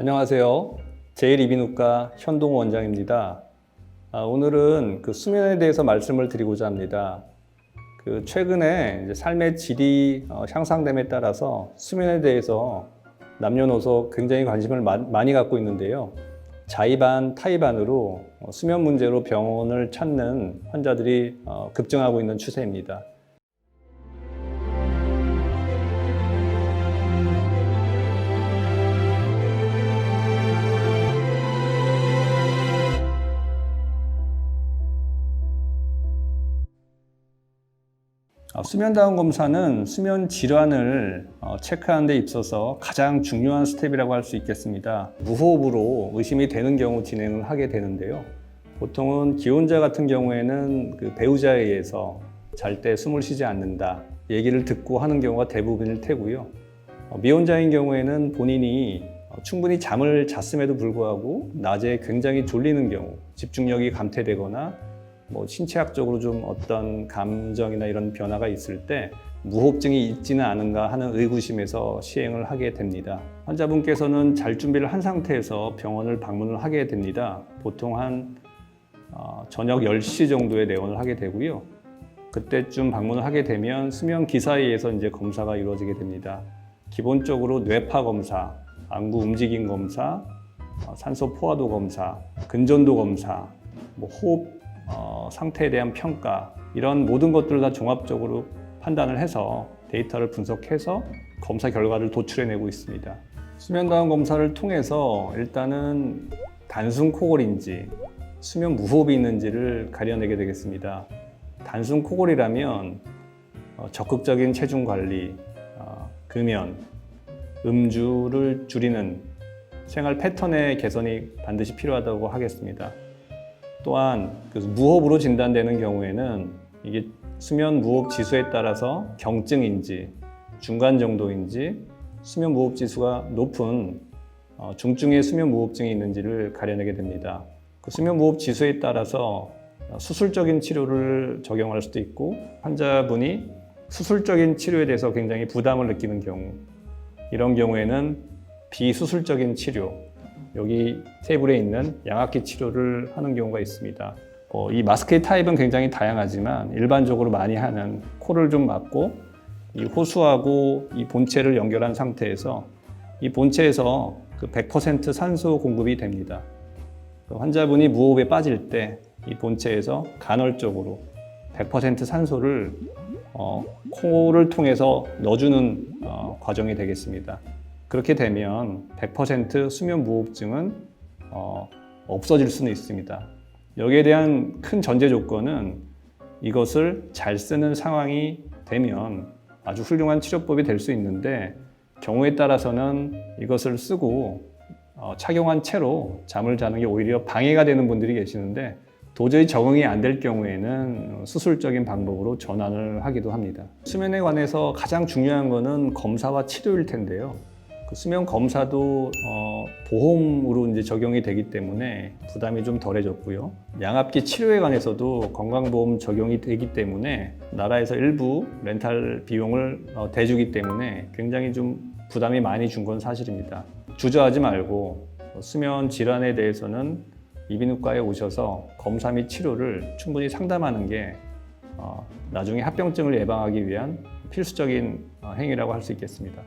안녕하세요. 제1이비인후과 현동호 원장입니다. 오늘은 수면에 대해서 말씀을 드리고자 합니다. 최근에 이제 삶의 질이 향상됨에 따라서 수면에 대해서 남녀노소 굉장히 관심을 많이 갖고 있는데요. 자의반, 타의반으로 수면 문제로 병원을 찾는 환자들이 급증하고 있는 추세입니다. 수면 다운 검사는 수면 질환을 체크하는 데 있어서 가장 중요한 스텝이라고 할 수 있겠습니다. 무호흡으로 의심이 되는 경우 진행을 하게 되는데요. 보통은 기혼자 같은 경우에는 배우자에 의해서 잘 때 숨을 쉬지 않는다 얘기를 듣고 하는 경우가 대부분일 테고요. 미혼자인 경우에는 본인이 충분히 잠을 잤음에도 불구하고 낮에 굉장히 졸리는 경우, 집중력이 감퇴되거나 신체학적으로 좀 어떤 감정이나 이런 변화가 있을 때 무호흡증이 있지는 않은가 하는 의구심에서 시행을 하게 됩니다. 환자분께서는 잘 준비를 한 상태에서 병원을 방문을 하게 됩니다. 보통 한 저녁 10시 정도에 내원을 하게 되고요. 그때쯤 방문을 하게 되면 수면 기사에 의해서 이제 검사가 이루어지게 됩니다. 기본적으로 뇌파 검사, 안구 움직임 검사, 산소 포화도 검사, 근전도 검사, 호흡 상태에 대한 평가, 이런 모든 것들을 다 종합적으로 판단을 해서 데이터를 분석해서 검사 결과를 도출해내고 있습니다. 수면다운 검사를 통해서 일단은 단순 코골인지 수면 무호흡이 있는지를 가려내게 되겠습니다. 단순 코골이라면 적극적인 체중 관리, 금연, 음주를 줄이는 생활 패턴의 개선이 반드시 필요하다고 하겠습니다. 또한 무호흡으로 진단되는 경우에는 이게 수면 무호흡 지수에 따라서 경증인지 중간 정도인지 수면 무호흡 지수가 높은 중증의 수면 무호흡증이 있는지를 가려내게 됩니다. 수면 무호흡 지수에 따라서 수술적인 치료를 적용할 수도 있고, 환자분이 수술적인 치료에 대해서 굉장히 부담을 느끼는 경우, 이런 경우에는 비수술적인 치료, 여기 테이블에 있는 양압기 치료를 하는 경우가 있습니다. 이 마스크의 타입은 굉장히 다양하지만 일반적으로 많이 하는 코를 좀 막고 이 호수하고 이 본체를 연결한 상태에서 이 본체에서 100% 산소 공급이 됩니다. 환자분이 무호흡에 빠질 때 이 본체에서 간헐적으로 100% 산소를 코를 통해서 넣어주는 과정이 되겠습니다. 그렇게 되면 100% 수면 무호흡증은 없어질 수는 있습니다. 여기에 대한 큰 전제 조건은 이것을 잘 쓰는 상황이 되면 아주 훌륭한 치료법이 될 수 있는데, 경우에 따라서는 이것을 쓰고 착용한 채로 잠을 자는 게 오히려 방해가 되는 분들이 계시는데, 도저히 적응이 안 될 경우에는 수술적인 방법으로 전환을 하기도 합니다. 수면에 관해서 가장 중요한 것은 검사와 치료일 텐데요. 수면 검사도 보험으로 이제 적용이 되기 때문에 부담이 좀 덜해졌고요. 양압기 치료에 관해서도 건강보험 적용이 되기 때문에 나라에서 일부 렌탈 비용을 대주기 때문에 굉장히 좀 부담이 많이 준 건 사실입니다. 주저하지 말고 수면 질환에 대해서는 이비인후과에 오셔서 검사 및 치료를 충분히 상담하는 게 나중에 합병증을 예방하기 위한 필수적인 행위라고 할 수 있겠습니다.